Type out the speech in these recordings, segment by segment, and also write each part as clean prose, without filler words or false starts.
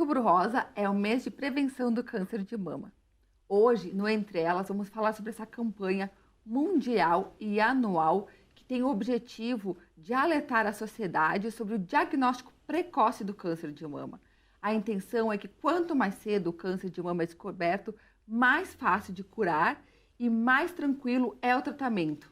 Outubro Rosa é o mês de prevenção do câncer de mama. Hoje, no Entre Elas, vamos falar sobre essa campanha mundial e anual que tem o objetivo de alertar a sociedade sobre o diagnóstico precoce do câncer de mama. A intenção é que quanto mais cedo o câncer de mama é descoberto, mais fácil de curar e mais tranquilo é o tratamento.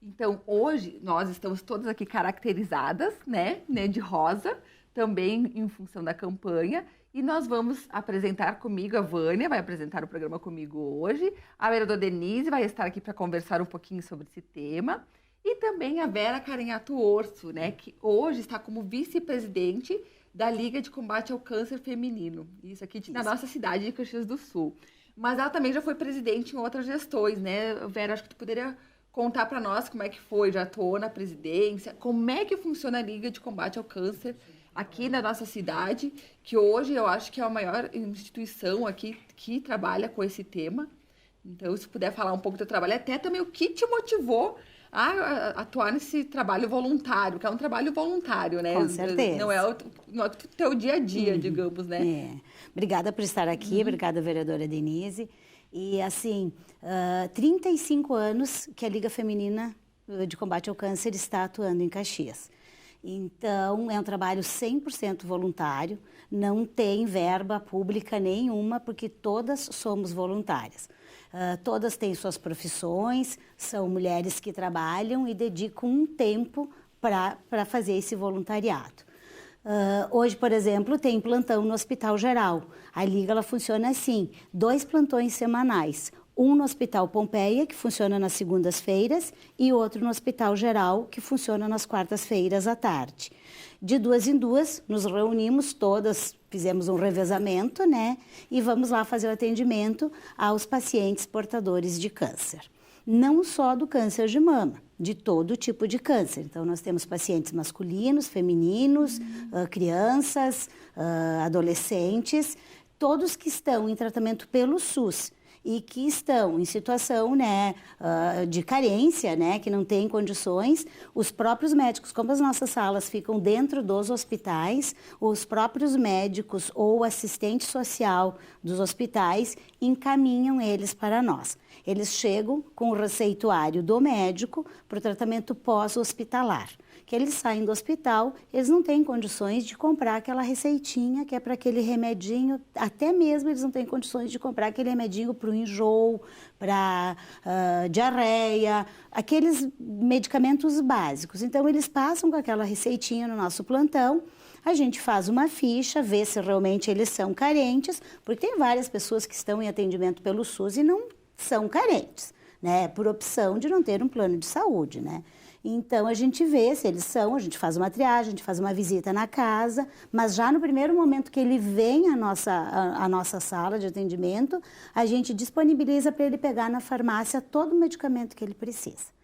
Então, hoje, nós estamos todas aqui caracterizadas, né, de rosa, também em função da campanha, e nós vamos apresentar comigo, a Vânia vai apresentar o programa comigo hoje, a vereadora Denise vai estar aqui para conversar um pouquinho sobre esse tema, e também a Vera Carenhato Orso, né, que hoje está como vice-presidente da Liga de Combate ao Câncer Feminino, isso aqui na nossa cidade de Caxias do Sul. Mas ela também já foi presidente em outras gestões, né, Vera, acho que tu poderia contar para nós como é que foi, já atuou na presidência, como é que funciona a Liga de Combate ao Câncer aqui na nossa cidade, que hoje eu acho que é a maior instituição aqui que trabalha com esse tema. Então, se puder falar um pouco do teu trabalho, até também o que te motivou a atuar nesse trabalho voluntário, que é um trabalho voluntário, né? Com certeza. Não é o teu dia a dia, digamos, né? É. Obrigada por estar aqui, obrigada, vereadora Denise. E, assim, 35 anos que a Liga Feminina de Combate ao Câncer está atuando em Caxias. Então, é um trabalho 100% voluntário, não tem verba pública nenhuma, porque todas somos voluntárias. Todas têm suas profissões, são mulheres que trabalham e dedicam um tempo para fazer esse voluntariado. Hoje, por exemplo, tem plantão no Hospital Geral. A Liga ela funciona assim, 2 plantões semanais. Um no Hospital Pompeia, que funciona nas segundas-feiras, e outro no Hospital Geral, que funciona nas quartas-feiras à tarde. De 2 em 2, nos reunimos todas, fizemos um revezamento, né? E vamos lá fazer o atendimento aos pacientes portadores de câncer. Não só do câncer de mama, de todo tipo de câncer. Então, nós temos pacientes masculinos, femininos, crianças, adolescentes, todos que estão em tratamento pelo SUS e que estão em situação, né, de carência, né, que não têm condições, os próprios médicos, como as nossas salas ficam dentro dos hospitais, os próprios médicos ou assistente social dos hospitais encaminham eles para nós. Eles chegam com o receituário do médico para o tratamento pós-hospitalar. Que eles saem do hospital, eles não têm condições de comprar aquela receitinha que é para aquele remedinho, até mesmo eles não têm condições de comprar aquele remedinho para o enjoo, para diarreia, aqueles medicamentos básicos. Então, eles passam com aquela receitinha no nosso plantão, a gente faz uma ficha, vê se realmente eles são carentes, porque tem várias pessoas que estão em atendimento pelo SUS e não são carentes, né, por opção de não ter um plano de saúde, né. Então, a gente vê se eles são, a gente faz uma triagem, a gente faz uma visita na casa, mas já no primeiro momento que ele vem à nossa sala de atendimento, a gente disponibiliza para ele pegar na farmácia todo o medicamento que ele precisa.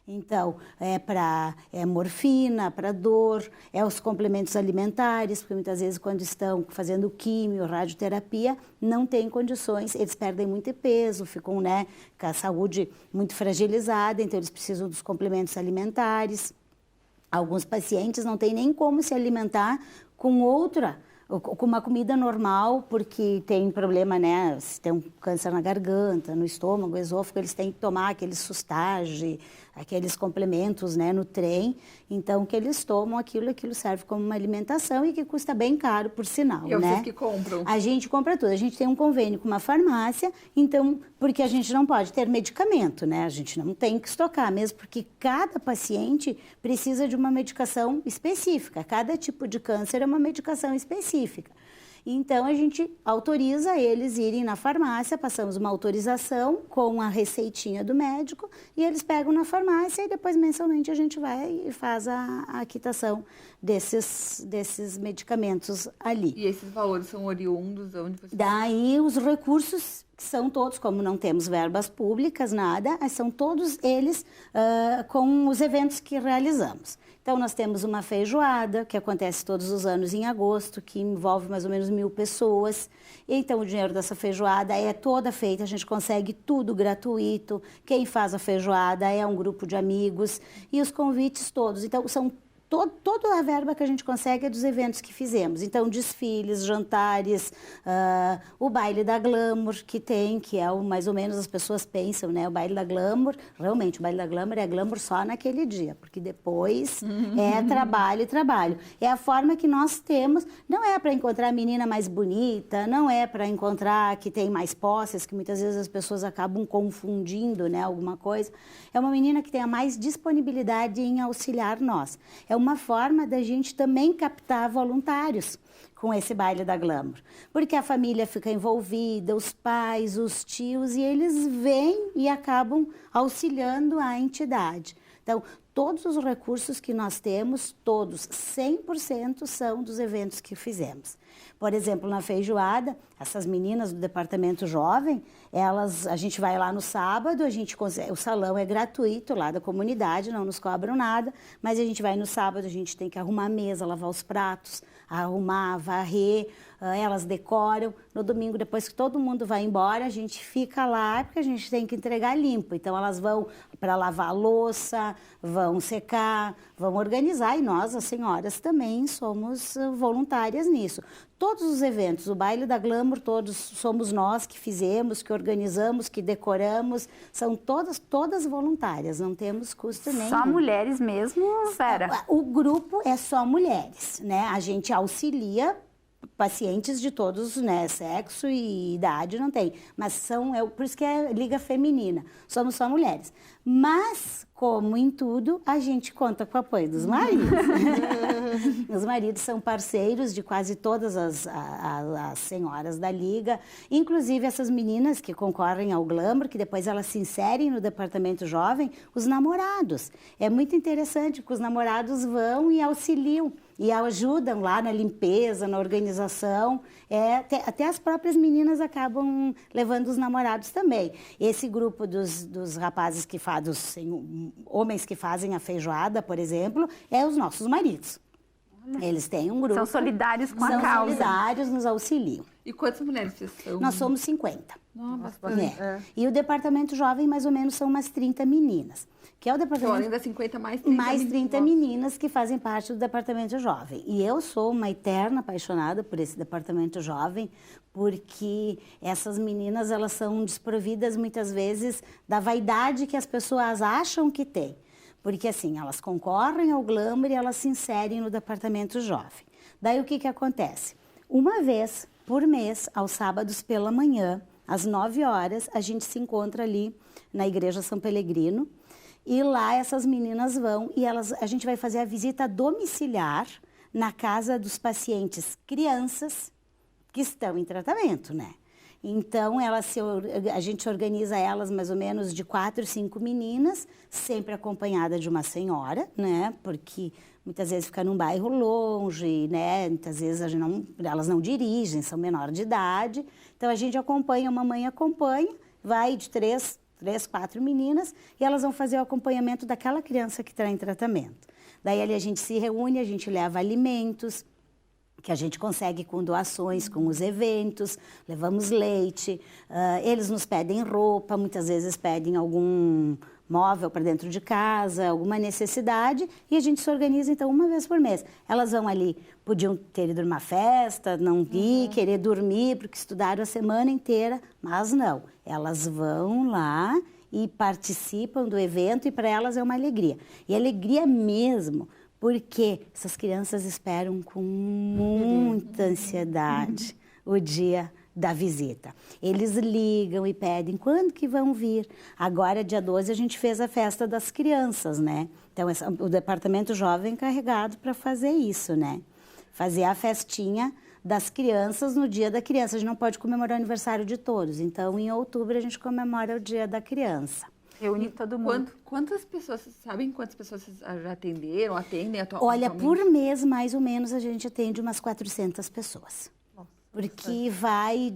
Então, é morfina, para dor, é os complementos alimentares, porque muitas vezes quando estão fazendo químio, radioterapia, não têm condições, eles perdem muito peso, ficam, né, com a saúde muito fragilizada, então eles precisam dos complementos alimentares. Alguns pacientes não têm nem como se alimentar com uma comida normal, porque tem problema, né, se tem um câncer na garganta, no estômago, no esôfago, eles têm que tomar aquele sustage, aqueles complementos, né, no trem, então que eles tomam aquilo serve como uma alimentação e que custa bem caro, por sinal, né? E né? vocês que compram? A gente compra tudo, a gente tem um convênio com uma farmácia, então, porque a gente não pode ter medicamento, né, a gente não tem que estocar, mesmo porque cada paciente precisa de uma medicação específica, cada tipo de câncer é uma medicação específica. Então, a gente autoriza eles irem na farmácia, passamos uma autorização com a receitinha do médico e eles pegam na farmácia e depois, mensalmente, a gente vai e faz a quitação desses medicamentos ali. E esses valores são oriundos de onde vocês... Daí, os recursos são todos, como não temos verbas públicas, nada, são todos eles com os eventos que realizamos. Então, nós temos uma feijoada, que acontece todos os anos em agosto, que envolve mais ou menos 1.000 pessoas. E, então, o dinheiro dessa feijoada é toda feita, a gente consegue tudo gratuito. Quem faz a feijoada é um grupo de amigos e os convites todos. Então, são Toda a verba que a gente consegue é dos eventos que fizemos. Então, desfiles, jantares, o baile da Glamour, que é mais ou menos as pessoas pensam, né? O baile da Glamour, realmente, o baile da Glamour é Glamour só naquele dia, porque depois é trabalho e trabalho. É a forma que nós temos, não é para encontrar a menina mais bonita, não é para encontrar que tem mais posses, que muitas vezes as pessoas acabam confundindo, né, alguma coisa. É uma menina que tenha mais disponibilidade em auxiliar nós. É uma forma da gente também captar voluntários com esse baile da Glamour. Porque a família fica envolvida, os pais, os tios, e eles vêm e acabam auxiliando a entidade. Então, todos os recursos que nós temos, todos, 100% são dos eventos que fizemos. Por exemplo, na feijoada, essas meninas do departamento jovem, a gente vai lá no sábado, o salão é gratuito lá da comunidade, não nos cobram nada, mas a gente vai no sábado, a gente tem que arrumar a mesa, lavar os pratos, arrumar, varrer, elas decoram. No domingo, depois que todo mundo vai embora, a gente fica lá, porque a gente tem que entregar limpo. Então, elas vão para lavar a louça, vão secar, vão organizar, e nós, as senhoras, também somos voluntárias nisso. Todos os eventos, o baile da Glamour, todos somos nós que fizemos, que organizamos, que decoramos, são todas voluntárias, não temos custo nenhum. Só mulheres mesmo, Vera? O grupo é só mulheres, né? A gente auxilia pacientes de todos, né, sexo e idade, não tem. Mas por isso que é Liga Feminina, somos só mulheres. Mas, como em tudo, a gente conta com o apoio dos maridos. Os maridos são parceiros de quase todas as senhoras da Liga, inclusive essas meninas que concorrem ao Glamour, que depois elas se inserem no departamento jovem, os namorados. É muito interessante, porque os namorados vão e auxiliam, e ajudam lá na limpeza, na organização. Até as próprias meninas acabam levando os namorados também. Esse grupo dos rapazes que homens que fazem a feijoada, por exemplo, é os nossos maridos. Eles têm um grupo. São solidários com a causa. São solidários, nos auxiliam. E quantas mulheres vocês são? Nós somos 50. Nossa, E o departamento jovem, mais ou menos, são umas 30 meninas. Que é o departamento... Além das 50, mais 30 mais 30 meninas que fazem parte do departamento jovem. E eu sou uma eterna apaixonada por esse departamento jovem, porque essas meninas, elas são desprovidas, muitas vezes, da vaidade que as pessoas acham que têm. Porque, assim, elas concorrem ao Glamour e elas se inserem no departamento jovem. Daí, o que acontece? Uma vez por mês, aos sábados pela manhã, às 9 horas, a gente se encontra ali na Igreja São Pelegrino. E lá essas meninas vão e a gente vai fazer a visita domiciliar na casa dos pacientes crianças que estão em tratamento, né? Então, a gente organiza elas mais ou menos de 4, 5 meninas, sempre acompanhada de uma senhora, né? Porque muitas vezes fica num bairro longe, né? Muitas vezes elas não dirigem, são menor de idade. Então, a gente acompanha, uma mãe acompanha, vai de 3, 4 meninas, e elas vão fazer o acompanhamento daquela criança que está em tratamento. Daí, ali a gente se reúne, a gente leva alimentos, que a gente consegue com doações, com os eventos, levamos leite, eles nos pedem roupa, muitas vezes pedem algum móvel para dentro de casa, alguma necessidade, e a gente se organiza, então, uma vez por mês. Elas vão ali, podiam ter ido numa festa, não ir, querer dormir, porque estudaram a semana inteira, mas não. Elas vão lá e participam do evento, e para elas é uma alegria. E alegria mesmo, porque essas crianças esperam com muita ansiedade o dia da visita. Eles ligam e pedem, quando que vão vir? Agora, dia 12, a gente fez a festa das crianças, né? Então, o departamento jovem é encarregado para fazer isso, né? Fazer a festinha das crianças no dia da criança. A gente não pode comemorar o aniversário de todos, então, em outubro, a gente comemora o dia da criança. Reúne todo mundo. Quantas pessoas, sabem quantas pessoas vocês já atenderam, atendem atualmente? Olha, por mês, mais ou menos, a gente atende umas 400 pessoas. Nossa, porque vai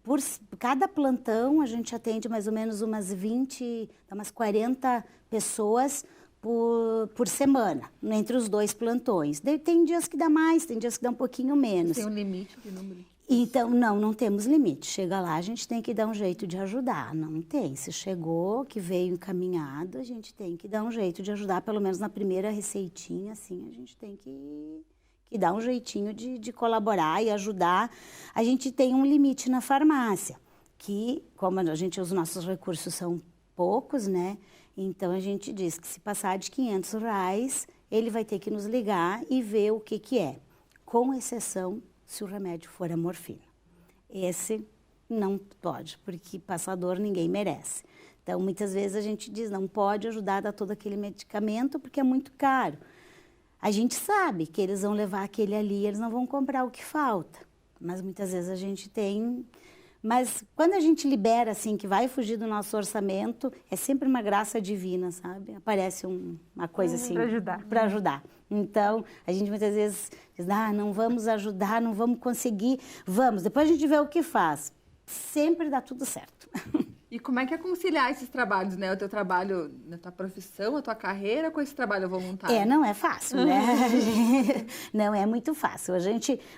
por cada plantão, a gente atende mais ou menos umas 20, umas 40 pessoas por semana, entre os 2 plantões. Tem dias que dá mais, tem dias que dá um pouquinho menos. Tem um limite de número? Então, não temos limite. Chega lá, a gente tem que dar um jeito de ajudar. Não tem. Se chegou, que veio encaminhado, a gente tem que dar um jeito de ajudar, pelo menos na primeira receitinha, assim, a gente tem que dar um jeitinho de colaborar e ajudar. A gente tem um limite na farmácia, que, como os nossos recursos são poucos, né? Então, a gente diz que se passar de R$500, ele vai ter que nos ligar e ver o que é, com exceção se o remédio for a morfina. Esse não pode, porque passador ninguém merece. Então, muitas vezes a gente diz, não pode ajudar a dar todo aquele medicamento porque é muito caro. A gente sabe que eles vão levar aquele ali, eles não vão comprar o que falta. Mas muitas vezes a gente tem... Mas quando a gente libera, assim, que vai fugir do nosso orçamento, é sempre uma graça divina, sabe? Aparece uma coisa assim... Para ajudar. Então, a gente muitas vezes diz, não vamos ajudar, não vamos conseguir. Vamos, depois a gente vê o que faz. Sempre dá tudo certo. E como é que é conciliar esses trabalhos, né? O teu trabalho na tua profissão, a tua carreira, com esse trabalho voluntário? Não é fácil, né? Não é muito fácil.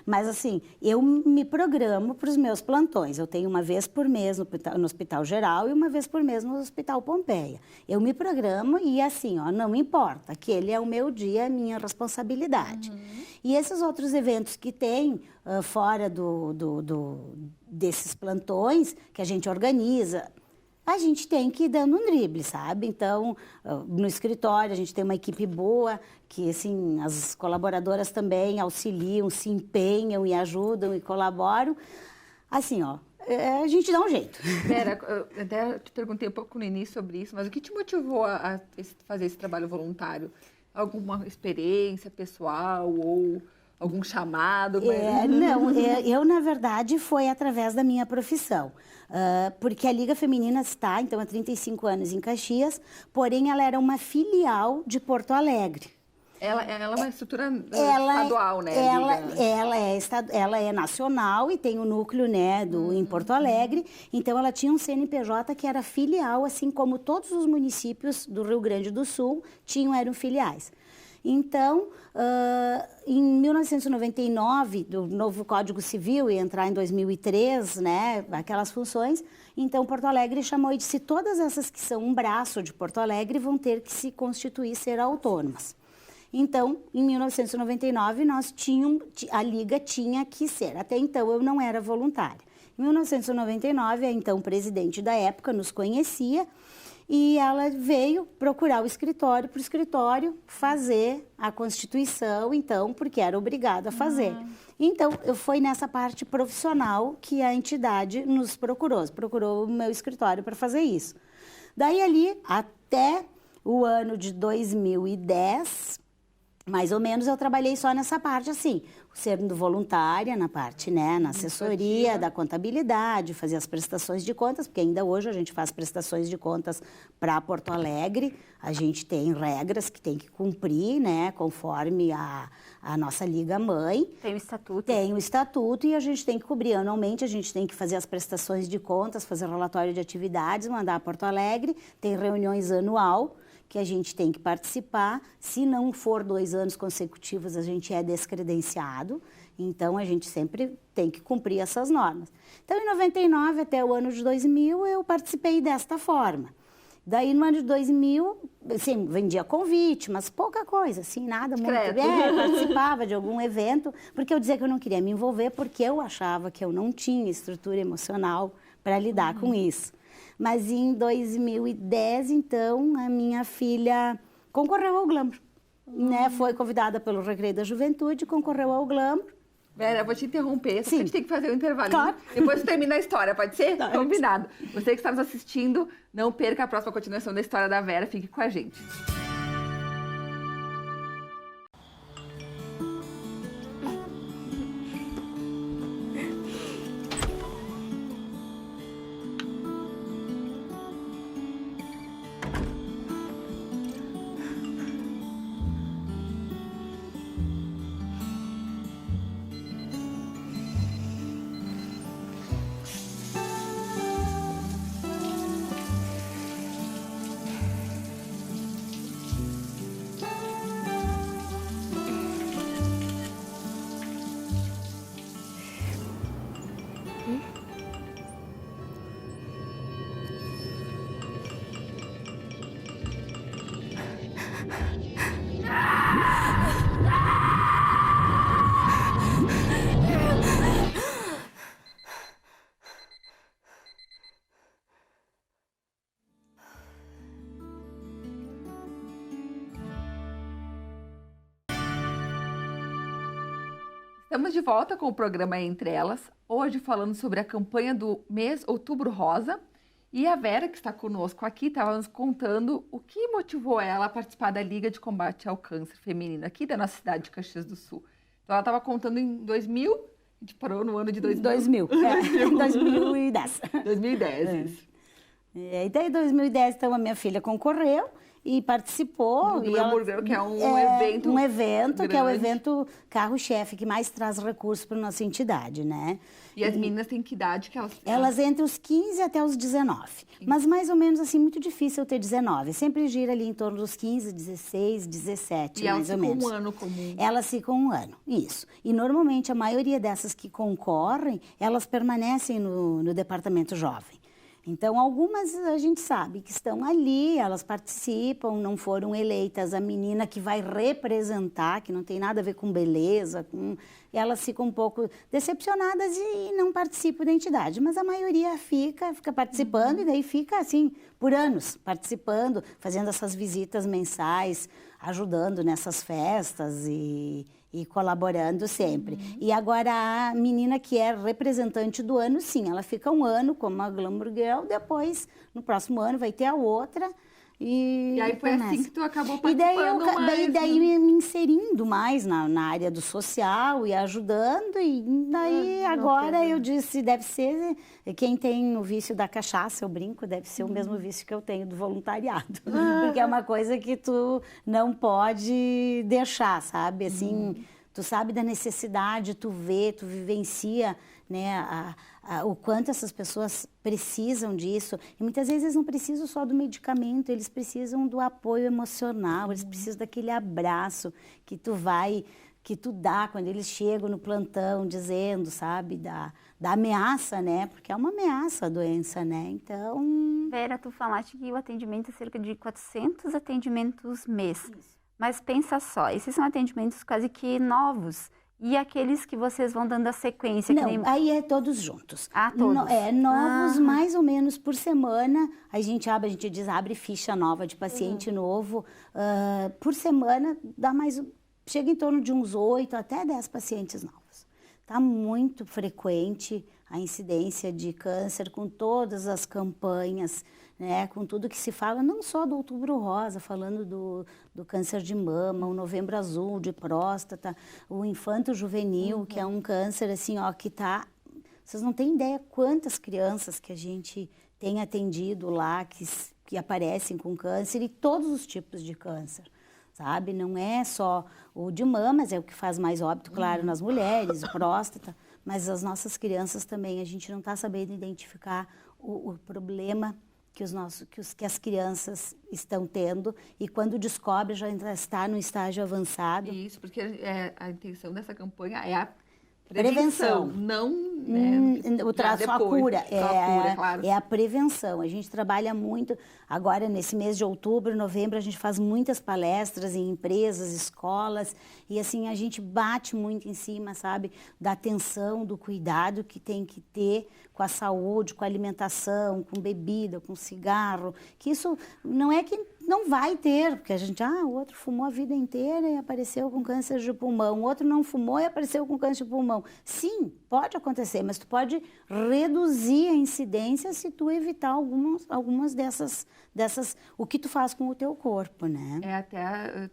Mas assim, eu me programo para os meus plantões. Eu tenho uma vez por mês no Hospital Geral e uma vez por mês no Hospital Pompeia. Eu me programo e assim, não importa, aquele é o meu dia, é a minha responsabilidade. E esses outros eventos que tem fora desses plantões que a gente organiza, a gente tem que ir dando um drible, sabe? Então, no escritório, a gente tem uma equipe boa, que, assim, as colaboradoras também auxiliam, se empenham e ajudam e colaboram. Assim, a gente dá um jeito. Vera, eu até te perguntei um pouco no início sobre isso, mas o que te motivou a fazer esse trabalho voluntário? Alguma experiência pessoal ou algum chamado? Eu, na verdade, foi através da minha profissão. Porque a Liga Feminina está, então, há 35 anos em Caxias, porém ela era uma filial de Porto Alegre. Ela é uma estrutura estadual, né? Ela é nacional e tem o núcleo, né, em Porto Alegre. Então, ela tinha um CNPJ que era filial, assim como todos os municípios do Rio Grande do Sul eram filiais. Então, em 1999, o novo Código Civil ia entrar em 2003, né, aquelas funções. Então, Porto Alegre chamou e disse, todas essas que são um braço de Porto Alegre vão ter que se constituir, ser autônomas. Então, em 1999, a Liga tinha que ser. Até então, eu não era voluntária. Em 1999, a então presidente da época nos conhecia e ela veio procurar o escritório, para o escritório fazer a constituição, então, porque era obrigada a fazer. Então, foi nessa parte profissional que a entidade nos procurou o meu escritório para fazer isso. Daí ali, até o ano de 2010... mais ou menos, eu trabalhei só nessa parte, assim, sendo voluntária na parte, né, na assessoria da contabilidade, fazer as prestações de contas, porque ainda hoje a gente faz prestações de contas para Porto Alegre, a gente tem regras que tem que cumprir, né, conforme a nossa Liga-Mãe. Tem o estatuto. Tem o estatuto e a gente tem que cobrir anualmente, a gente tem que fazer as prestações de contas, fazer relatório de atividades, mandar a Porto Alegre, tem reuniões anual, que a gente tem que participar. Se não for 2 anos consecutivos, a gente é descredenciado. Então, a gente sempre tem que cumprir essas normas. Então, em 99 até o ano de 2000, eu participei desta forma. Daí, no ano de 2000, assim, vendia convite, mas pouca coisa, assim, nada muito. Participava de algum evento, porque eu dizia que eu não queria me envolver, porque eu achava que eu não tinha estrutura emocional para lidar com isso. Mas em 2010, então, a minha filha concorreu ao Glamour. Né? Foi convidada pelo Recreio da Juventude, concorreu ao Glamour. Vera, eu vou te interromper, só que a gente tem que fazer um intervalo. Claro. Depois termina a história, pode ser? Combinado. Você que está nos assistindo, não perca a próxima continuação da história da Vera, fique com a gente. Estamos de volta com o programa Entre Elas, hoje falando sobre a campanha do mês Outubro Rosa. E a Vera, que está conosco aqui, estava nos contando o que motivou ela a participar da Liga de Combate ao Câncer Feminino aqui da nossa cidade de Caxias do Sul. Então, ela estava contando em 2000, a gente parou no ano de 2000. 2010. 2010, isso. E daí, em 2010, então, a minha filha concorreu e participou. Do Glamour Girl, que é um evento um evento grande. Que é o evento carro-chefe, que mais traz recursos para a nossa entidade, né? E as meninas têm que idade que elas... Elas entre os 15 até os 19. Mas mais ou menos assim, muito difícil ter 19. Sempre gira ali em torno dos 15, 16, 17, mais ou menos. E elas ficam um ano comum. Elas ficam um ano, isso. E normalmente a maioria dessas que concorrem, elas permanecem no departamento jovem. Então, algumas a gente sabe que estão ali, elas participam, não foram eleitas. A menina que vai representar, que não tem nada a ver com beleza, elas ficam um pouco decepcionadas e não participam da entidade. Mas a maioria fica participando e daí fica assim, por anos, participando, fazendo essas visitas mensais, ajudando nessas festas e colaborando sempre. E agora a menina que é representante do ano, sim, ela fica um ano como a Glamour Girl, depois, no próximo ano, vai ter a outra. E aí foi assim que tu acabou participando e daí me inserindo mais na área do social e ajudando. E daí agora eu disse, deve ser, quem tem o vício da cachaça, eu brinco, deve ser o mesmo vício que eu tenho do voluntariado. Porque é uma coisa que tu não pode deixar, sabe? Assim, tu sabe da necessidade, tu vê, tu vivencia, né, o quanto essas pessoas precisam disso. E muitas vezes eles não precisam só do medicamento, eles precisam do apoio emocional, eles precisam daquele abraço que tu dá quando eles chegam no plantão dizendo, sabe, da ameaça, né? Porque é uma ameaça a doença, né? Então... Vera, tu falaste que o atendimento é cerca de 400 atendimentos mês. Isso. Mas pensa só, esses são atendimentos quase que novos. E aqueles que vocês vão dando a sequência? Não, que nem... aí é todos juntos. Ah, todos? Novos, mais ou menos por semana. A gente abre ficha nova de paciente novo. Por semana, chega em torno de uns 8 até 10 pacientes novos. Está muito frequente a incidência de câncer com todas as campanhas, né, com tudo que se fala, não só do Outubro Rosa, falando do câncer de mama, o Novembro Azul, de próstata, o infanto juvenil, que é um câncer assim, ó, que tá... Vocês não têm ideia quantas crianças que a gente tem atendido lá, que aparecem com câncer e todos os tipos de câncer, sabe? Não é só o de mamas, é o que faz mais óbito, claro, nas mulheres, próstata, mas as nossas crianças também, a gente não está sabendo identificar o problema que as crianças estão tendo e quando descobre já está no estágio avançado. Isso, porque a intenção dessa campanha é a prevenção, não o traço, só a cura. Claro. É a prevenção. A gente trabalha muito, agora nesse mês de outubro, novembro, a gente faz muitas palestras em empresas, escolas, e assim, a gente bate muito em cima, sabe, da atenção, do cuidado que tem que ter com a saúde, com a alimentação, com bebida, com cigarro, que isso não é que não vai ter, porque a gente, o outro fumou a vida inteira e apareceu com câncer de pulmão, o outro não fumou e apareceu com câncer de pulmão. Sim, pode acontecer, mas tu pode reduzir a incidência se tu evitar algumas dessas, o que tu faz com o teu corpo, né?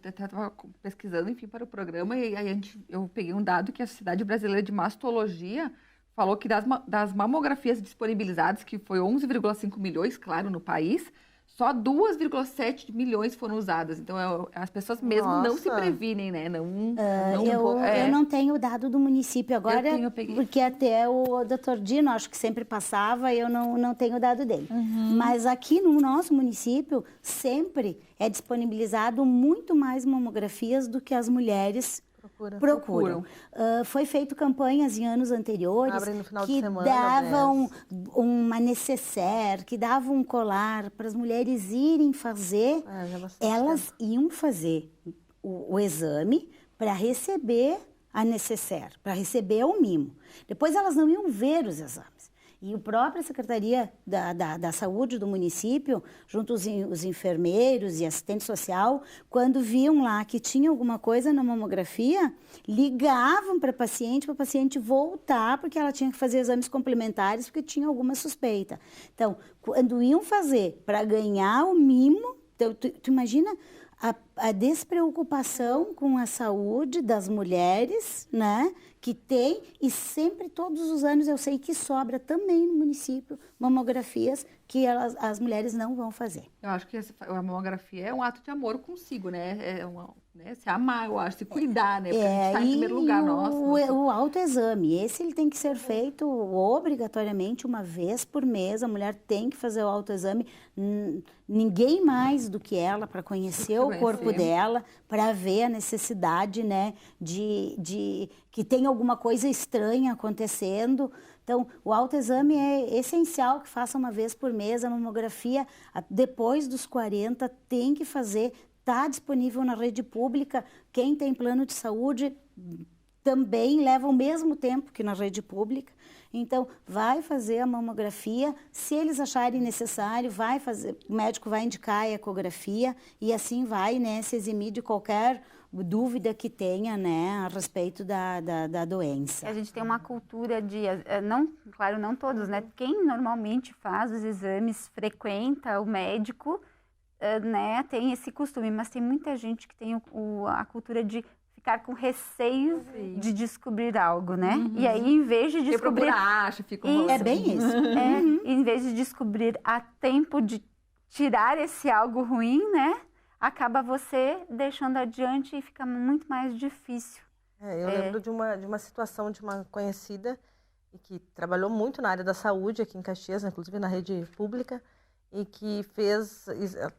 Eu estava pesquisando, enfim, para o programa e aí eu peguei um dado que a Sociedade Brasileira de Mastologia falou que das mamografias disponibilizadas, que foi 11,5 milhões, claro, no país, só 2,7 milhões foram usadas. Então, as pessoas mesmo não se previnem, né? Eu não tenho o dado do município agora, porque até o Dr. Dino, acho que sempre passava, eu não tenho o dado dele. Mas aqui no nosso município, sempre é disponibilizado muito mais mamografias do que as mulheres procuram. Foi feito campanhas em anos anteriores que davam uma nécessaire, que davam um colar para as mulheres irem fazer. Elas iam fazer o exame para receber a nécessaire, para receber o mimo. Depois elas não iam ver os exames. E a própria Secretaria da Saúde do município, junto os enfermeiros e assistente social, quando viam lá que tinha alguma coisa na mamografia, ligavam para a paciente voltar, porque ela tinha que fazer exames complementares, porque tinha alguma suspeita. Então, quando iam fazer para ganhar o mimo, então, tu imagina a despreocupação com a saúde das mulheres, né? Que tem, e sempre, todos os anos, eu sei que sobra também no município mamografias que as mulheres não vão fazer. Eu acho que a mamografia é um ato de amor consigo, né? Se amar, eu acho, se cuidar, né? Porque a gente está em primeiro lugar, o autoexame, esse ele tem que ser feito obrigatoriamente uma vez por mês, a mulher tem que fazer o autoexame, ninguém mais do que ela, para conhecer o corpo dela, para ver a necessidade, né, de que tem alguma coisa estranha acontecendo. Então, o autoexame é essencial que faça uma vez por mês. A mamografia, depois dos 40, tem que fazer, está disponível na rede pública. Quem tem plano de saúde também leva o mesmo tempo que na rede pública. Então, vai fazer a mamografia, se eles acharem necessário, vai fazer, o médico vai indicar a ecografia e assim vai, né, se eximir de qualquer dúvida que tenha, né, a respeito da doença. A gente tem uma cultura de, claro, não todos, né, quem normalmente faz os exames, frequenta o médico, né, tem esse costume, mas tem muita gente que tem a cultura de ficar com receio de descobrir algo, né? E aí, em vez de descobrir... É bem isso. Em vez de descobrir a tempo de tirar esse algo ruim, né? Acaba você deixando adiante e fica muito mais difícil. Eu lembro de uma situação de uma conhecida que trabalhou muito na área da saúde aqui em Caxias, inclusive na rede pública, e que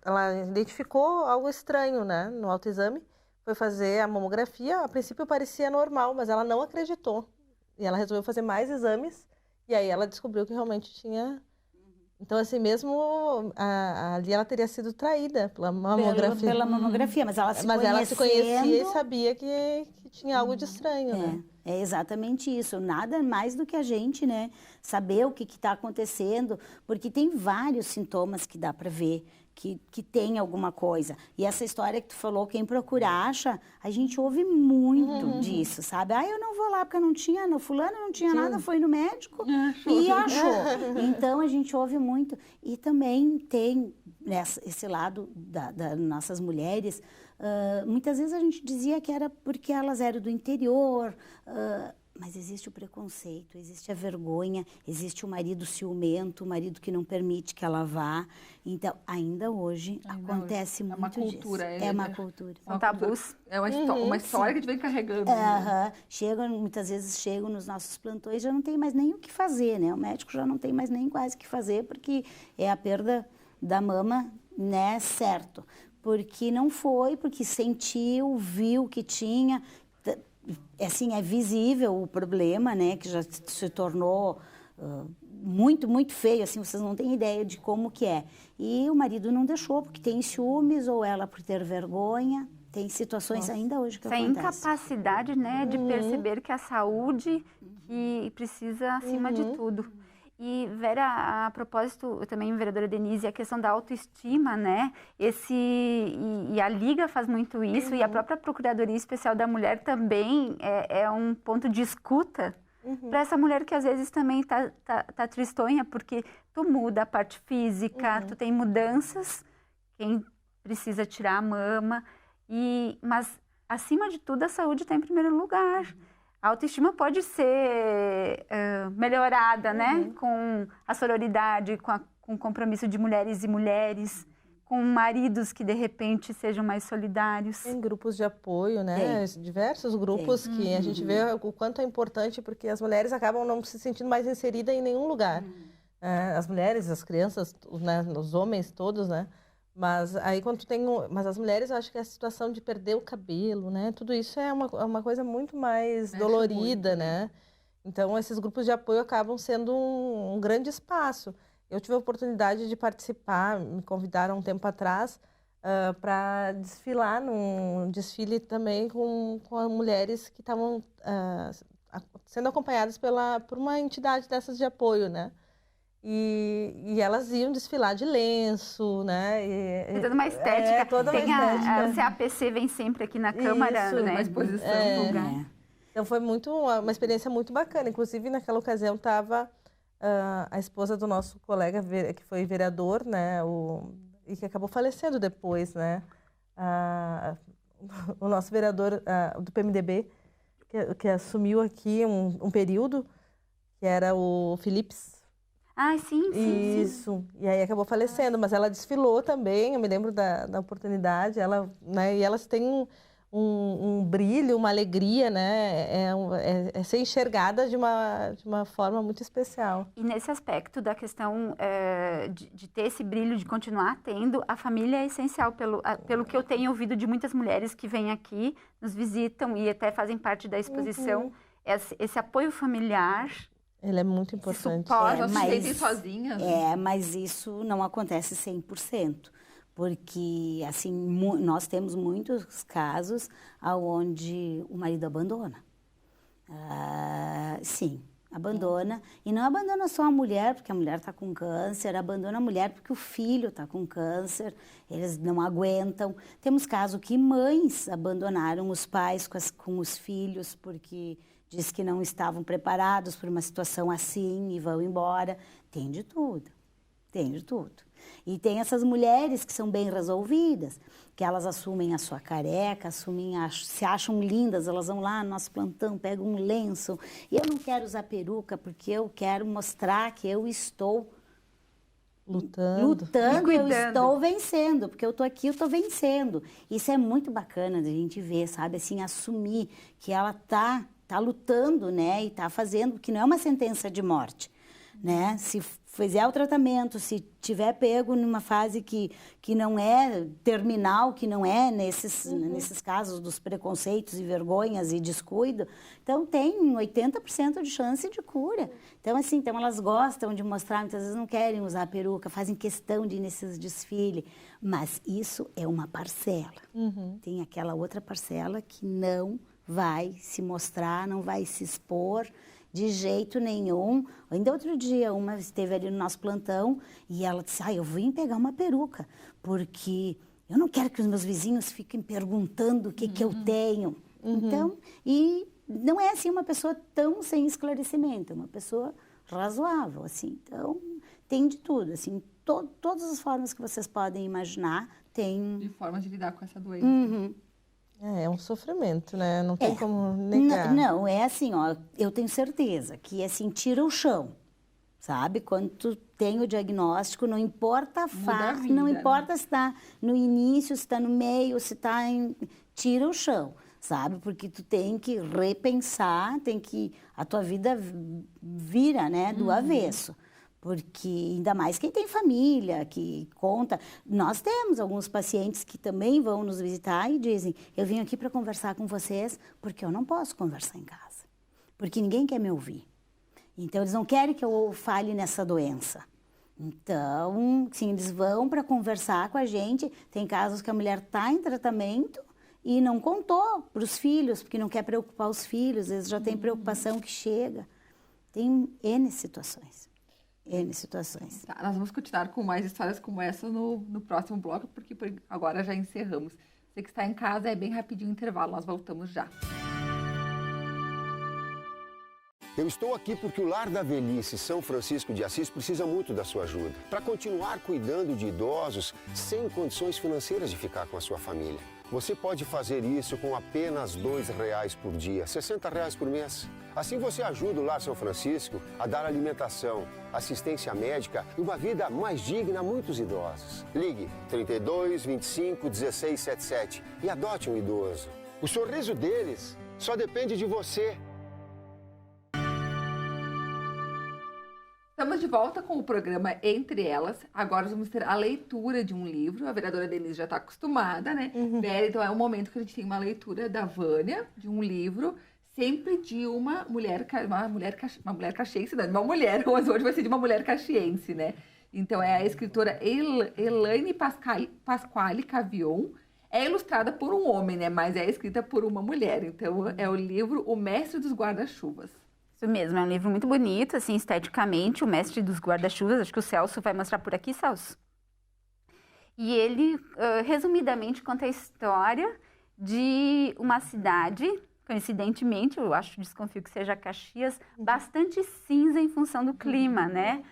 ela identificou algo estranho, né, no autoexame. Foi fazer a mamografia, a princípio parecia normal, mas ela não acreditou. E ela resolveu fazer mais exames, e aí ela descobriu que realmente tinha... Então, assim, mesmo ali ela teria sido traída pela mamografia. Pela mamografia, mas ela se conhecia e sabia que tinha algo de estranho, né? É exatamente isso, nada mais do que a gente, né, saber o que está acontecendo, porque tem vários sintomas que dá para ver, que tem alguma coisa. E essa história que tu falou, quem procura acha, a gente ouve muito disso, sabe? Eu não vou lá porque não tinha, no fulano não tinha nada, foi no médico e achou. Então, a gente ouve muito. E também tem esse lado das nossas mulheres, muitas vezes a gente dizia que era porque elas eram do interior, mas existe o preconceito, existe a vergonha, existe o marido ciumento, o marido que não permite que ela vá. Então, ainda hoje acontece muito disso. É uma cultura. São tabus. É uma história que a gente vem carregando. Muitas vezes chegam nos nossos plantões, já não tem mais nem o que fazer, né? O médico já não tem mais nem quase o que fazer, porque é a perda da mama, né, certo. Porque não foi, porque sentiu, viu que tinha... Assim, é visível o problema, né, que já se tornou muito, muito feio, assim, vocês não têm ideia de como que é. E o marido não deixou, porque tem ciúmes, ou ela por ter vergonha, tem situações ainda hoje que acontecem. Essa incapacidade, né, de perceber que a saúde que precisa acima de tudo. E, Vera, a propósito, também, vereadora Denise, a questão da autoestima, né? E a Liga faz muito isso, e a própria Procuradoria Especial da Mulher também é um ponto de escuta para essa mulher que às vezes também tá tristonha, porque tu muda a parte física, tu tem mudanças, quem precisa tirar a mama, mas, acima de tudo, a saúde está em primeiro lugar. A autoestima pode ser melhorada, né? Com a sororidade, com o compromisso de mulheres e mulheres, com maridos que, de repente, sejam mais solidários. Tem grupos de apoio, né? Diversos grupos que a gente vê o quanto é importante, porque as mulheres acabam não se sentindo mais inseridas em nenhum lugar. As mulheres, as crianças, né? Os homens todos, né? Mas aí quando mas as mulheres, eu acho que a situação de perder o cabelo, né? Tudo isso é uma coisa muito mais dolorida, muito, né? Então, esses grupos de apoio acabam sendo um grande espaço. Eu tive a oportunidade de participar, me convidaram um tempo atrás para desfilar num desfile também com mulheres que estavam sendo acompanhadas por uma entidade dessas de apoio, né? E elas iam desfilar de lenço, né? Tem toda uma estética. Toda uma estética. A CAPC vem sempre aqui na Câmara, né? Uma exposição no lugar. Então foi uma experiência muito bacana. Inclusive, naquela ocasião, estava a esposa do nosso colega, que foi vereador, né? E que acabou falecendo depois, né? O nosso vereador do PMDB, que assumiu aqui um período, que era o Philips. Sim. Isso. E aí acabou falecendo, mas ela desfilou também, eu me lembro da oportunidade. Né, e elas têm um brilho, uma alegria, né? É ser enxergada de uma forma muito especial. E nesse aspecto da questão de ter esse brilho, de continuar tendo, a família é essencial, pelo que eu tenho ouvido de muitas mulheres que vêm aqui, nos visitam e até fazem parte da exposição, esse apoio familiar. Ele é muito importante. Elas se sentem sozinhas. Mas isso não acontece 100%. Porque, assim, nós temos muitos casos onde o marido abandona. Sim, abandona. E não abandona só a mulher, porque a mulher está com câncer, abandona a mulher porque o filho está com câncer, eles não aguentam. Temos casos que mães abandonaram os pais com os filhos, porque diz que não estavam preparados para uma situação assim e vão embora. Tem de tudo, tem de tudo. E tem essas mulheres que são bem resolvidas, que elas assumem a sua careca, se acham lindas, elas vão lá no nosso plantão, pegam um lenço. E eu não quero usar peruca porque eu quero mostrar que eu estou lutando, eu estou vencendo, porque eu estou aqui, eu estou vencendo. Isso é muito bacana da gente ver, sabe, assim, assumir que ela tá lutando, né, e tá fazendo, que não é uma sentença de morte, né, se fizer o tratamento, se tiver pego numa fase que não é terminal, que não é nesses casos dos preconceitos e vergonhas e descuido, então tem 80% de chance de cura. Então, assim, elas gostam de mostrar, muitas vezes não querem usar a peruca, fazem questão de ir nesses desfiles, mas isso é uma parcela. Tem aquela outra parcela que não vai se mostrar, não vai se expor de jeito nenhum. Ainda outro dia, uma esteve ali no nosso plantão e ela disse, eu vim pegar uma peruca, porque eu não quero que os meus vizinhos fiquem perguntando o que eu tenho. Então, e não é assim uma pessoa tão sem esclarecimento, é uma pessoa razoável, assim. Então, tem de tudo, assim, todas as formas que vocês podem imaginar, tem... De formas de lidar com essa doença. É um sofrimento, né? Não tem como negar. Não, é assim, eu tenho certeza que assim, tira o chão, sabe? Quando tu tem o diagnóstico, não importa a fase, não importa se está no início, se está no meio, se está tira o chão, sabe? Porque tu tem que repensar, a tua vida vira, né, do avesso. Porque ainda mais quem tem família, que conta. Nós temos alguns pacientes que também vão nos visitar e dizem, eu vim aqui para conversar com vocês porque eu não posso conversar em casa. Porque ninguém quer me ouvir. Então, eles não querem que eu fale nessa doença. Então, sim, eles vão para conversar com a gente. Tem casos que a mulher está em tratamento e não contou para os filhos, porque não quer preocupar os filhos. Às vezes já tem preocupação que chega. Tem N situações. Tá, nós vamos continuar com mais histórias como essa no próximo bloco, porque por agora já encerramos. Você que está em casa, é bem rapidinho o intervalo, nós voltamos já. Eu estou aqui porque o Lar da Velhice São Francisco de Assis precisa muito da sua ajuda para continuar cuidando de idosos sem condições financeiras de ficar com a sua família. Você pode fazer isso com apenas R$2 por dia, R$60 por mês. Assim você ajuda o Lar São Francisco a dar alimentação, assistência médica e uma vida mais digna a muitos idosos. Ligue 32 25 16 77 e adote um idoso. O sorriso deles só depende de você. Estamos de volta com o programa Entre Elas. Agora vamos ter a leitura de um livro. A vereadora Denise já está acostumada, né? Então é um momento que a gente tem uma leitura da Vânia, de um livro, sempre de uma mulher caxiense, não, de uma mulher, mas hoje vai ser de uma mulher caxiense, né? Então é a escritora Elaine Pasquale Cavion. É ilustrada por um homem, né? Mas é escrita por uma mulher. Então é o livro O Mestre dos Guarda-Chuvas. Isso mesmo, é um livro muito bonito, assim, esteticamente, O Mestre dos Guarda-Chuvas, acho que o Celso vai mostrar por aqui, Celso. E ele, resumidamente, conta a história de uma cidade, coincidentemente, eu desconfio que seja Caxias, bastante cinza em função do clima, né?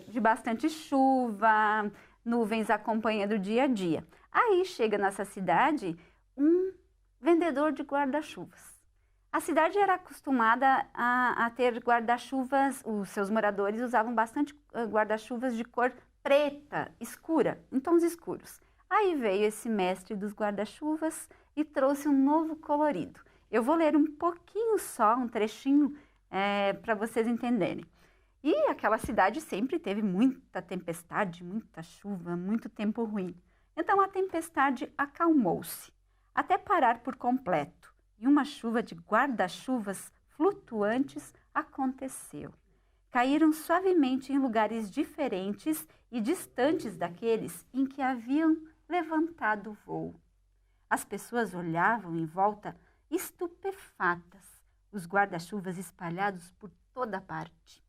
De bastante chuva, nuvens acompanhando o dia a dia. Aí chega nessa cidade um vendedor de guarda-chuvas. A cidade era acostumada a ter guarda-chuvas, os seus moradores usavam bastante guarda-chuvas de cor preta, escura, em tons escuros. Aí veio esse mestre dos guarda-chuvas e trouxe um novo colorido. Eu vou ler um pouquinho só, um trechinho, para vocês entenderem. E aquela cidade sempre teve muita tempestade, muita chuva, muito tempo ruim. Então a tempestade acalmou-se, até parar por completo. E uma chuva de guarda-chuvas flutuantes aconteceu. Caíram suavemente em lugares diferentes e distantes daqueles em que haviam levantado voo. As pessoas olhavam em volta estupefatas, os guarda-chuvas espalhados por toda parte.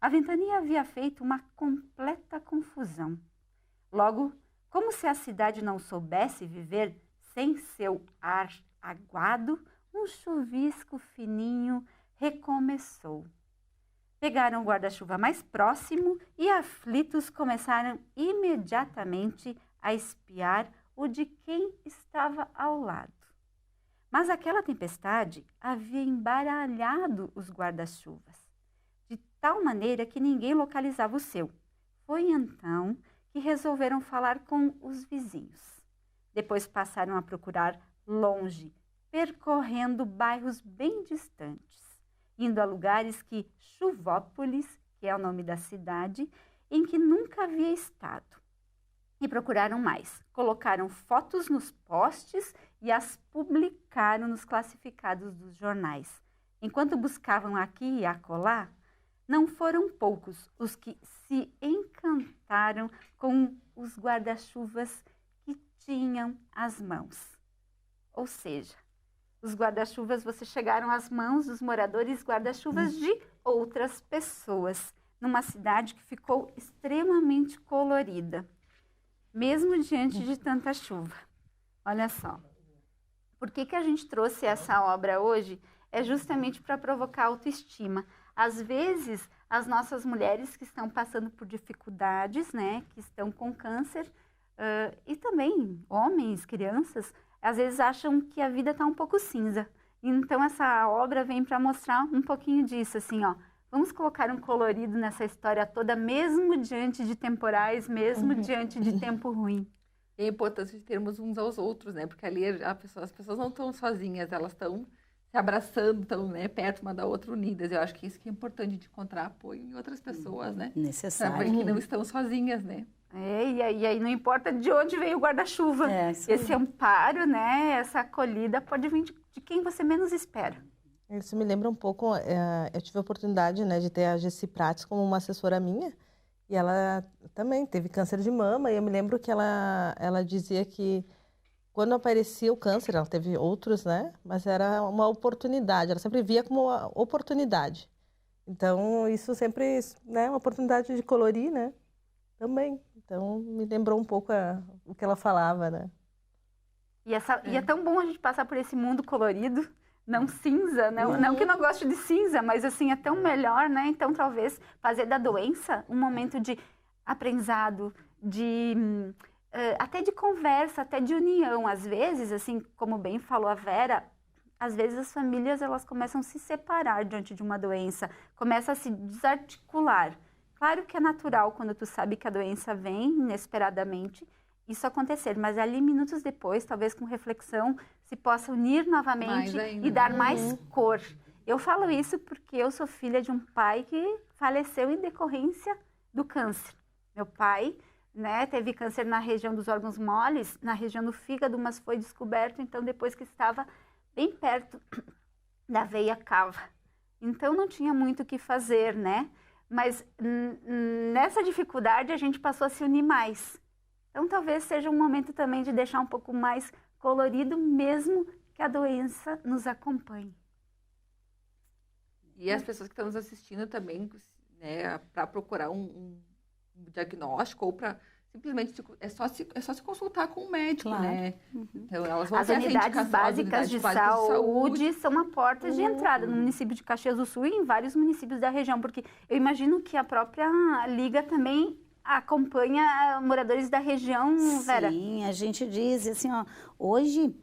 A ventania havia feito uma completa confusão. Logo, como se a cidade não soubesse viver sem seu ar aguado, um chuvisco fininho recomeçou. Pegaram o guarda-chuva mais próximo e, aflitos, começaram imediatamente a espiar o de quem estava ao lado. Mas aquela tempestade havia embaralhado os guarda-chuvas, de tal maneira que ninguém localizava o seu. Foi então que resolveram falar com os vizinhos. Depois passaram a procurar longe, percorrendo bairros bem distantes, indo a lugares que Chuvópolis, que é o nome da cidade, em que nunca havia estado. E procuraram mais. Colocaram fotos nos postes e as publicaram nos classificados dos jornais. Enquanto buscavam aqui e acolá, não foram poucos os que se encantaram com os guarda-chuvas que tinham as mãos. Ou seja, os guarda-chuvas, vocês chegaram às mãos dos moradores guarda-chuvas de outras pessoas, numa cidade que ficou extremamente colorida, mesmo diante de tanta chuva. Olha só. Por que a gente trouxe essa obra hoje? É justamente para provocar autoestima. Às vezes, as nossas mulheres que estão passando por dificuldades, né, que estão com câncer, e também homens, crianças, às vezes acham que a vida está um pouco cinza. Então, essa obra vem para mostrar um pouquinho disso, assim, ó. Vamos colocar um colorido nessa história toda, mesmo diante de temporais, mesmo diante de tempo ruim. É a importância de termos uns aos outros, né? Porque ali as pessoas não estão sozinhas, elas estão se abraçando, estão, né, perto uma da outra, unidas. Eu acho que isso que é importante, de encontrar apoio em outras pessoas, né? Necessário. Para ver que não estão sozinhas, né? E aí não importa de onde veio o guarda-chuva. Esse amparo, né, essa acolhida pode vir de quem você menos espera. Isso me lembra um pouco, eu tive a oportunidade, né, de ter a Gessi Prates como uma assessora minha, e ela também teve câncer de mama, e eu me lembro que ela dizia que quando aparecia o câncer, ela teve outros, né, mas era uma oportunidade, ela sempre via como uma oportunidade. Então, isso sempre, né, uma oportunidade de colorir, né, também. Então, me lembrou um pouco o que ela falava, né. E é tão bom a gente passar por esse mundo colorido, não cinza, não que eu não goste de cinza, mas assim, é tão melhor, né? Então, talvez fazer da doença um momento de aprendizado, até de conversa, até de união. Às vezes, assim, como bem falou a Vera, às vezes as famílias, elas começam a se separar diante de uma doença, começam a se desarticular. Claro que é natural quando tu sabe que a doença vem inesperadamente, isso acontecer, mas ali minutos depois, talvez com reflexão, se possa unir novamente e dar mais cor. Eu falo isso porque eu sou filha de um pai que faleceu em decorrência do câncer. Meu pai, né, teve câncer na região dos órgãos moles, na região do fígado, mas foi descoberto, então, depois que estava bem perto da veia cava. Então, não tinha muito o que fazer, né? Mas nessa dificuldade, a gente passou a se unir mais. Então, talvez seja um momento também de deixar um pouco mais colorido, mesmo que a doença nos acompanhe. E as pessoas que estão nos assistindo também, né, para procurar um diagnóstico ou para simplesmente é só se consultar com um médico, Claro. né? Então, elas vão As ter essa unidades indicação, básicas de saúde são uma porta de entrada no município de Caxias do Sul e em vários municípios da região, porque eu imagino que a própria Liga também acompanha moradores da região, Vera. Sim, a gente diz assim, ó, hoje,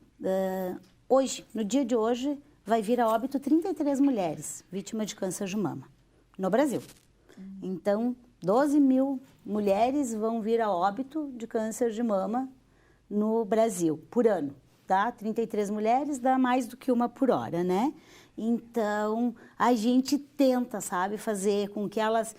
no dia de hoje, vai vir a óbito 33 mulheres vítimas de câncer de mama no Brasil. Então, 12 mil mulheres vão vir a óbito de câncer de mama no Brasil por ano, tá? 33 mulheres dá mais do que uma por hora, né? Então, a gente tenta, sabe, fazer com que elas...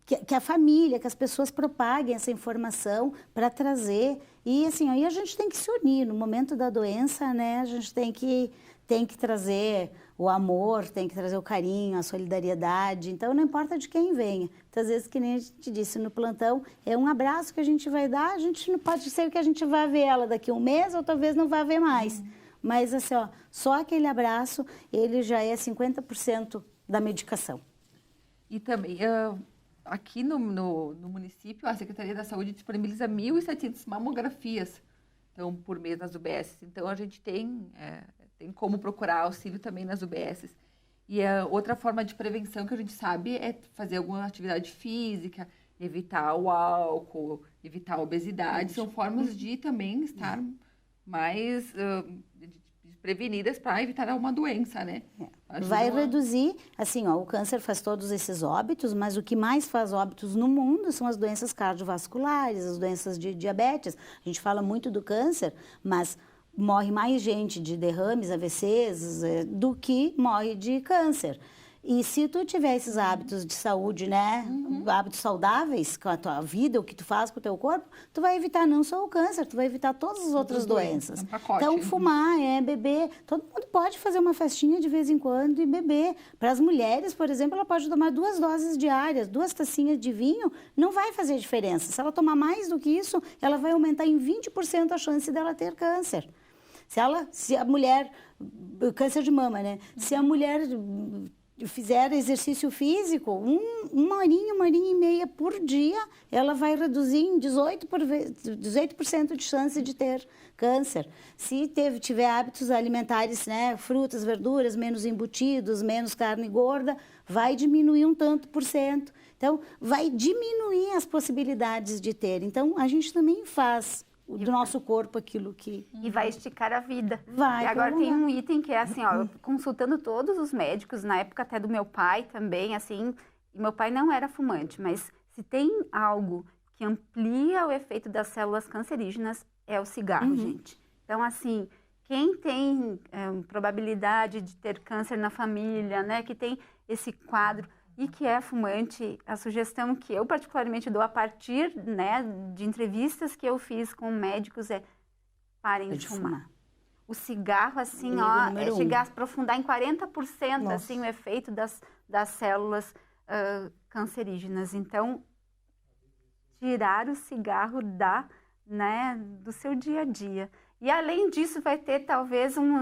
Que a família, que as pessoas propaguem essa informação para trazer. E, assim, aí a gente tem que se unir. No momento da doença, né, a gente tem que trazer o amor, tem que trazer o carinho, a solidariedade. Então, não importa de quem venha. Muitas vezes, que nem a gente disse no plantão, é um abraço que a gente vai dar, a gente não pode ser que a gente vá ver ela daqui a um mês ou talvez não vá ver mais. Mas, assim, ó, só aquele abraço, ele já é 50% da medicação. E também... Aqui no município, a Secretaria da Saúde disponibiliza 1.700 mamografias por mês nas UBSs. Então, a gente tem como procurar auxílio também nas UBSs. E outra forma de prevenção que a gente sabe é fazer alguma atividade física, evitar o álcool, evitar a obesidade. São formas de também estar mais prevenidas para evitar uma doença, né? Vai reduzir, assim, ó, o câncer faz todos esses óbitos, mas o que mais faz óbitos no mundo são as doenças cardiovasculares, as doenças de diabetes. A gente fala muito do câncer, mas morre mais gente de derrames, AVCs, do que morre de câncer. E se tu tiver esses hábitos de saúde, né, hábitos saudáveis com a tua vida, o que tu faz com o teu corpo, tu vai evitar não só o câncer, tu vai evitar todas as outras doenças. Então, fumar, beber, todo mundo pode fazer uma festinha de vez em quando e beber. Para as mulheres, por exemplo, ela pode tomar 2 doses diárias, 2 tacinhas de vinho, não vai fazer diferença. Se ela tomar mais do que isso, ela vai aumentar em 20% a chance dela ter câncer. Se a mulher, câncer de mama, né? Se a mulher fizer exercício físico, uma horinha e meia por dia, ela vai reduzir em 18% de chance de ter câncer. Se tiver hábitos alimentares, né, frutas, verduras, menos embutidos, menos carne gorda, vai diminuir um tanto por cento. Então, vai diminuir as possibilidades de ter. Então, a gente também faz do nosso corpo aquilo que... E vai esticar a vida. Vai. E agora tem um item que é assim, ó, eu consultando todos os médicos, na época até do meu pai também, assim, e meu pai não era fumante, mas se tem algo que amplia o efeito das células cancerígenas, é o cigarro, gente. Então, assim, quem tem probabilidade de ter câncer na família, né, que tem esse quadro e que é fumante, a sugestão que eu particularmente dou a partir, né, de entrevistas que eu fiz com médicos é parem de fumar. O cigarro, assim, chegar a aprofundar em 40%, assim, o efeito das células cancerígenas. Então, tirar o cigarro do seu dia a dia. E, além disso, vai ter, talvez, um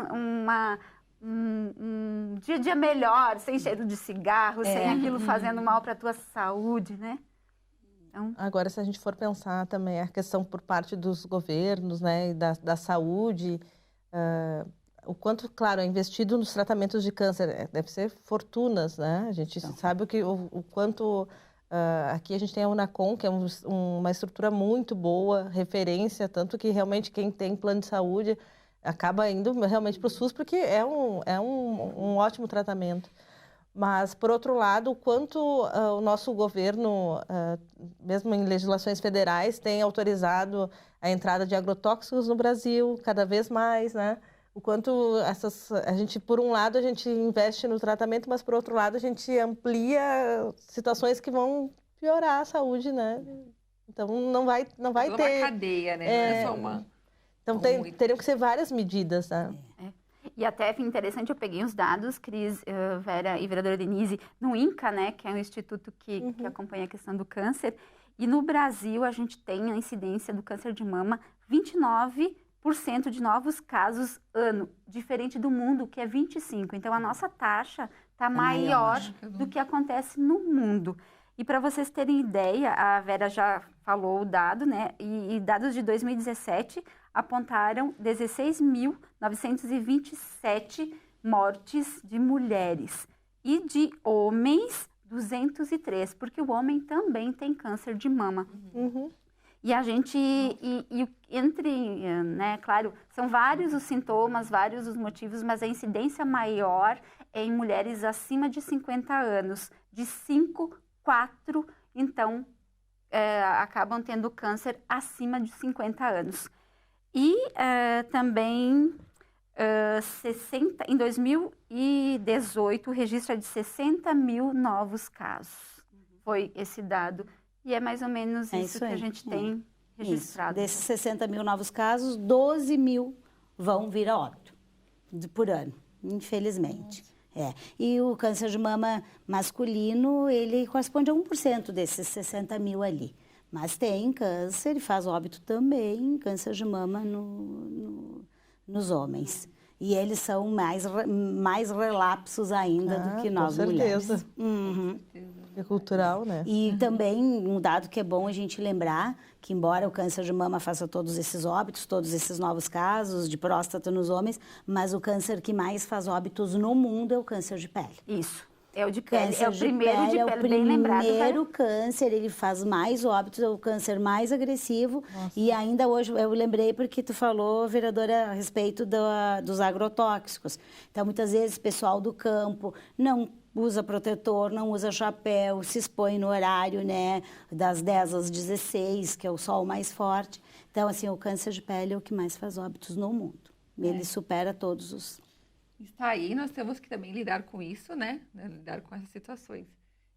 dia a dia melhor, sem cheiro de cigarro, sem aquilo fazendo mal para a tua saúde, né? Então... Agora, se a gente for pensar também a questão por parte dos governos, né, e da saúde, o quanto, claro, é investido nos tratamentos de câncer, deve ser fortunas, né? A gente sabe o quanto... aqui a gente tem a Unacom, que é uma estrutura muito boa, referência, tanto que realmente quem tem plano de saúde acaba indo realmente para o SUS, porque é um ótimo tratamento. Mas, por outro lado, o quanto o nosso governo, mesmo em legislações federais, tem autorizado a entrada de agrotóxicos no Brasil, cada vez mais, né? O quanto a gente, por um lado, a gente investe no tratamento, mas, por outro lado, a gente amplia situações que vão piorar a saúde, né? Então, não vai ter... uma cadeia, né? Não é só uma... Então, teriam que ser várias medidas, né? E até é interessante, eu peguei os dados, Cris, Vera e vereadora Denise, no INCA, né, que é um instituto que acompanha a questão do câncer, e no Brasil a gente tem a incidência do câncer de mama 29% de novos casos ano, diferente do mundo, que é 25%. Então, a nossa taxa está maior do que acontece no mundo. E para vocês terem ideia, a Vera já falou o dado, né? E dados de 2017 apontaram 16.927 mortes de mulheres. E de homens, 203, porque o homem também tem câncer de mama. Uhum. E a gente, né, claro, são vários os sintomas, vários os motivos, mas a incidência maior é em mulheres acima de 50 anos, de 5, 4, então, acabam tendo câncer acima de 50 anos. E também, em 2018, o registro é de 60 mil novos casos. Foi esse dado. E é mais ou menos isso que a gente tem registrado. Desses 60 mil novos casos, 12 mil vão vir a óbito por ano, infelizmente. E o câncer de mama masculino, ele corresponde a 1% desses 60 mil ali. Mas tem câncer e faz óbito também, câncer de mama nos homens. E eles são mais relapsos ainda do que nós mulheres. Com certeza. Uhum. É cultural, né? E também um dado que é bom a gente lembrar, que embora o câncer de mama faça todos esses óbitos, todos esses novos casos de próstata nos homens, mas o câncer que mais faz óbitos no mundo é o câncer de pele. Isso. É o de pele, é o de primeiro pele, de é pele, o bem lembrado. primeiro câncer, ele faz mais óbitos, é o câncer mais agressivo. Nossa. E ainda hoje, eu lembrei porque tu falou, vereadora, a respeito dos agrotóxicos. Então, muitas vezes, o pessoal do campo não usa protetor, não usa chapéu, se expõe no horário, né, das 10 às 16, que é o sol mais forte. Então, assim, o câncer de pele é o que mais faz óbitos no mundo. Ele supera todos os... Está aí, nós temos que também lidar com isso, né? Lidar com essas situações.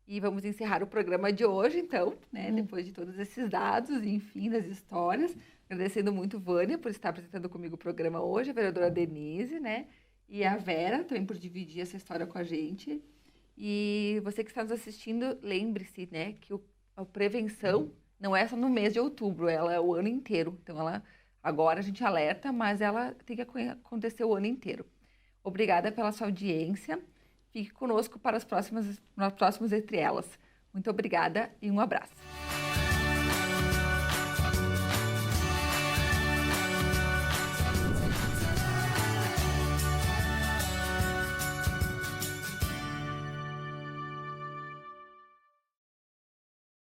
E vamos encerrar o programa de hoje, então, né? Depois de todos esses dados, enfim, das histórias. Agradecendo muito, Vânia, por estar apresentando comigo o programa hoje, a vereadora Denise, né? E a Vera, também por dividir essa história com a gente. E você que está nos assistindo, lembre-se, né? Que a prevenção não é só no mês de outubro, ela é o ano inteiro. Então, agora a gente alerta, mas ela tem que acontecer o ano inteiro. Obrigada pela sua audiência. Fique conosco para os próximos Entre Elas. Muito obrigada e um abraço.